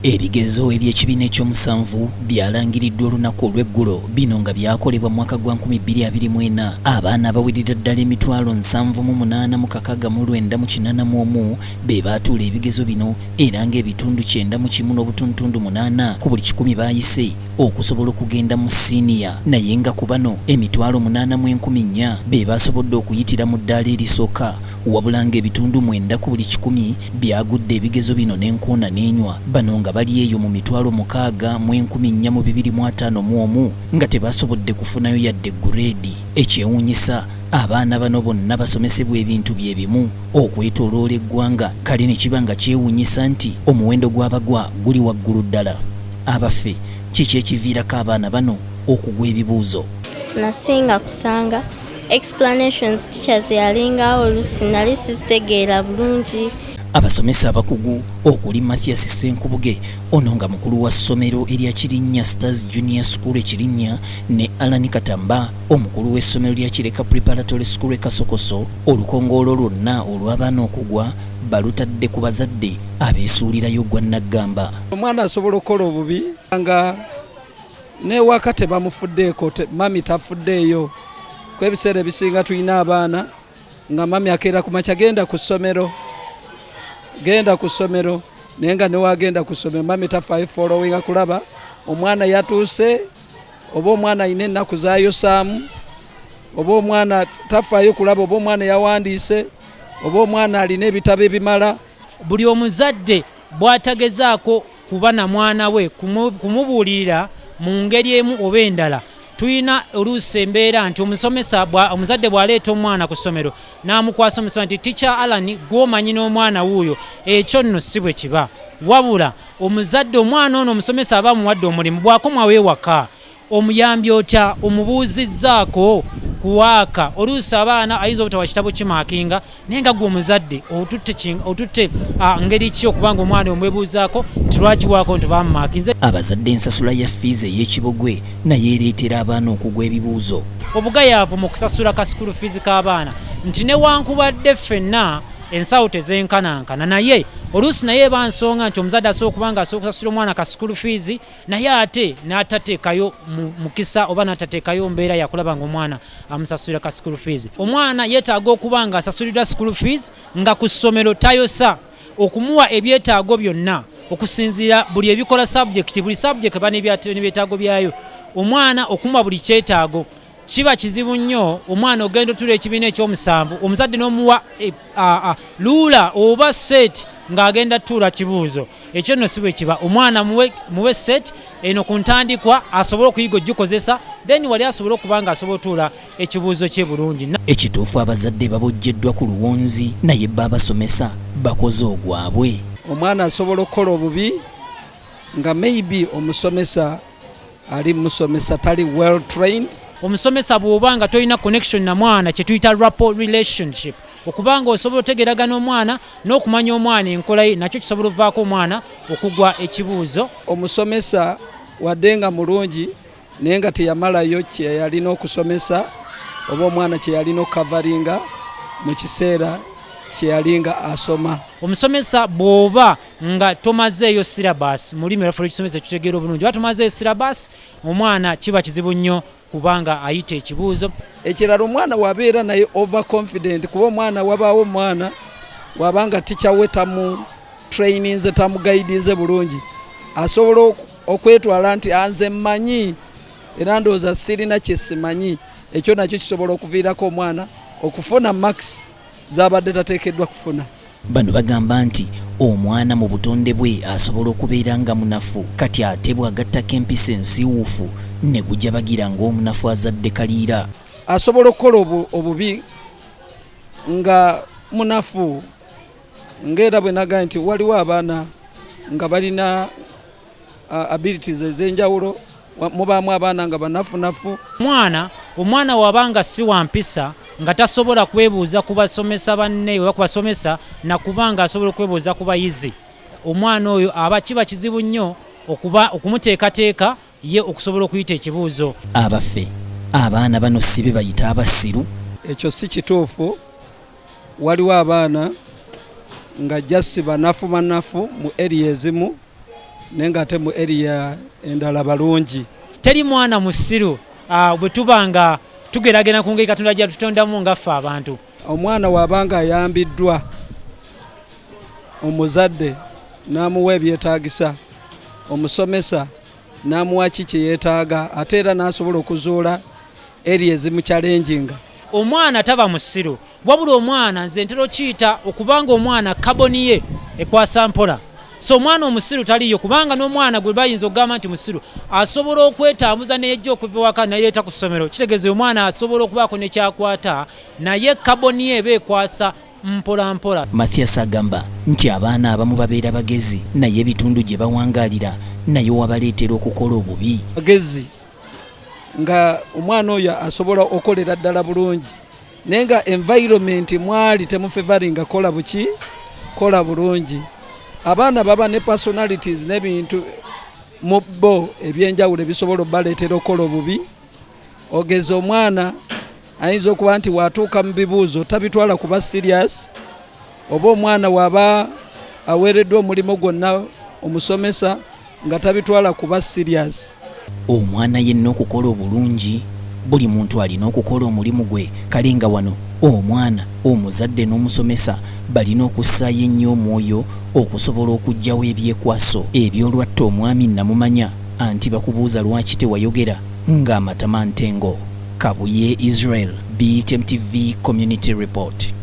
Ebigezo eby'ekibiina ekyomusanvu byalangiriddwa olunaku olw'eggulo bino nga byakolebwa mu mwaka gwa 2024. Abaana abawerera ddala emitwalo 7,689 be baatuula ebigezo bino era ng'ebitundu 91.8 ku buli 100 baayise okusobola okugenda mu siniya, naye nga ku bano emitwalo 8,400 be basobodde okuyitira mu ddaala erisooka, wabula ng'ebitundu 9 ku buli 100 byagudde ebigezo bino n'enkoona n'enywa. Bano nga bali eyo mu mitwalo 6,455 nga tebasobodde kufunayo yadde gureedi. Ekyewuunyisa, abaana bano bonna basomesebwa ebintu bye bimu okwetooloola eggwanga, kale ne kiba nga kyewuunyisa nti omuwendo gw'abagwa guli waggulu ddala. Abaffe, kiki ekiviirako abaana bano okugwa ebibuuzo? Nasinga kusanga explanations teachers yalingawo oluusi nali sizitegeera bulungi. Abasomesa abakugu okuli Mathias Senkubuge, ono nga mukulu wa ssomero erya Kirinnya Stars Junior School Kirinnya, ne Alan Katamba, omukulu w'essomero lya Kireka Preparatory School Kasokoso. Olukongoolo lwonna olw'abaana okugwa balutadde ku bazadde abeesuulirayo gwa Naggamba. Omwana asobola okukola obubi nga n'ewaka tebamufuddeeko, mami tafuddeeyo. Kwebiseera ebisinga tulina abaana nga mami akeera ku makya genda ku ssomero naye nga newagenda ku ssomero mami tafaayo following kulaba omwana yatuuse, oba omwana ayina ennaku zaayosaamu, oba omwana tafaayo kulaba oba omwana yawandiise, oba omwana alina ebitabo ebimala. Buli omuzadde bw'atagezaako kuba na mwana we kumubuulirira mu ngeri emu oba endala, tuyina oluusi embeera nti omuzadde bw'aleeta omwana ku ssomero n'amukwasa omusomesa nti Teacher Alan gw'omanyi n'omwana wuuyo, ekyo nno si bwe kiba. Wabula omuzadde omwana ono omusomesa aba muwadde omulimu, bw'akomawo ewaka omuyambi otya, omubuuzizzaako kuwaaka. Oluusi abaana ayinza obutawa kitabo kimaakinga, naye nga gwe omuzadde otutte ngeri ki okubanga omwana omwebuuzaako tilwakiwaako nti bamumaakinze. Abazadde ensasula ya fiizi ey'ekibogwe naye ereetera abaana okugwa ebibuuzo. Obugayaavu mu kusasula ka school fees k'abaana nti newankubadde ffenna ensawo tezenkanankana, naye oluusi naye bansonga nti omuzadde asobola okubanga asobola okusasula omwana ka school fees naye ate n'atateekayo mukisa oba n'atateekayo mbeera yakulaba nga omwana amusasulira ka school fees. Omwana yeetaaga okuba nga asasulirwa school fees nga ku ssomero tayosa, okumuwa ebyetaago byonna okusinziira buli ebikola subject, buli subject eba n'ebyetaago byayo. Omwana okumuwa buli kyetaago kiba kizibu nnyo. Omwana ogenda otula ekibiina ekyomusanvu, omuzadde n'omuwa luula oba set ng'agenda tuula kibuuzo. Ekyo nno si bwe kiba. Omwana muwe set eno ku ntandikwa asobole okuyiga ogikozesa, then wali asobole okuba nga asobola otuula ekibuuzo kye bulungi. Ekituufu abazadde babojjeddwa ku luwonzi naye babasomesa bakoze ogwabwe. Omwana asobola okukola obubi nga maybe omusomesa ali musomesa tali well trained. Omusomesa bw'oba nga tolina connection na mwana, kye tuyita rapport relationship, okubanga osobola otegeragana omwana n'okumanya omwana enkola ye, nakyo kisobola okuvaako omwana okugwa ekibuuzo. Omusomesa wadde nga mulungi naye nga teyamalayo kye yalina okusomesa oba omwana kye yalina okukavaringa mu kiseera kye yalinga asoma. Omusomesa bw'oba nga tomazeeyo syllabus, mu lulimi lwaffe olw'ekisomesa tutegeera obulungi, oba tomazeeyo syllabus, omwana kiba kizibu nnyo kubanga ayita ekibuuzo. Ekirala omwana wabeera naye overconfident, kuba omwana wabaawo omwana wabanga teacher we tamu traininze tamu guidinze bulungi, asobola okwetwala nti anze mmanyi era ndowooza sirina kye simanyi. Ekyo nakyo kisobola okuviirako omwana okufuna max z'abadde tateekeddwa kufuna. Bano bagamba nti omwana mu butonde bwe asobola okubeera nga munafu, kati ate bw'agattako empisa ensiiwuufu ne gujja bagira ng'omunafu azadde kaliira. Asobola okukola obubi nga munafu, ng'era bwe naga nti waliwo abaana nga balina abilities ez'enjawulo, mubaamu abaana nga banafunafu. Omwana wabanga si wa mpisa nga tasobola kwebuuza ku basomesa banne oba ku basomesa na kubanga asobola okwebuuza ku bayizi, omwana oyo aba kiba kizibu nnyo okumuteekateeka ye okusobola okuyita ekibuuzo. Abaffe, abaana bano si be bayita abasiru? Ekyo si kituufu. Waliwo abaana nga jasi banafu mu area ezimu naye ng'ate mu area endala balungi. Teri mwana musiru bwe tuba nga tugeragena ku ngeri Katonda gye tutondamu nga ffe abantu. Omwana wabanga ayambiddwa omuzadde n'amuwa ebyetaagisa, omusomesa n'amuwa ki kye yeetaaga, ate era n'asobola okuzuula eri ezimukyalenjinga. Omwana taba musiru, wabula omwana nze ntera okiyita okubanga omwana kaboni ye ekwasa mpola. So omwana omusiru taliyo, kubanga n'omwana gwe bayinza okugamba nti musiru asobola okwetambuza n'ejja okuva waka nayeeta ku ssomero. Kitegeeza omwana asobola okubaako ne kyakwata, naye kaboni ye eba ekwasa mpola mpola. Mathias agamba nti abaana abamu babeera bagezi naye ebitundu gye bawangaalira naye wabaleetera okukola obubi. Bagezi nga omwana oyo asobola okolera ddala bulungi, naye nga environment mwali temufevaringa kola buki kola bulungi. Abaana baba ne personalities n'ebintu mu bo ebyenjawulo ebisobola obbaleetera okukola obubi. Ogeza omwana ayinza okuba nti watuuka mu bibuuzo tabitwala kuba serious, oba omwana waba aweereddwa omulimu gwonna omusomesa nga tabitwala kuba serious. Omwana yenna okukola obulungi, buli muntu alina okukola omulimu gwe. Kale nga wano omwana, omuzadde n'omusomesa balina okussaayo ennyo omwoyo okusobola okuggyawo ebyekwaso ebyolwatta omwami namumanya anti bakubuuza lwaki tewayogera ng'amatama ntengo. Kabuye Israel, BTM TV Community Report.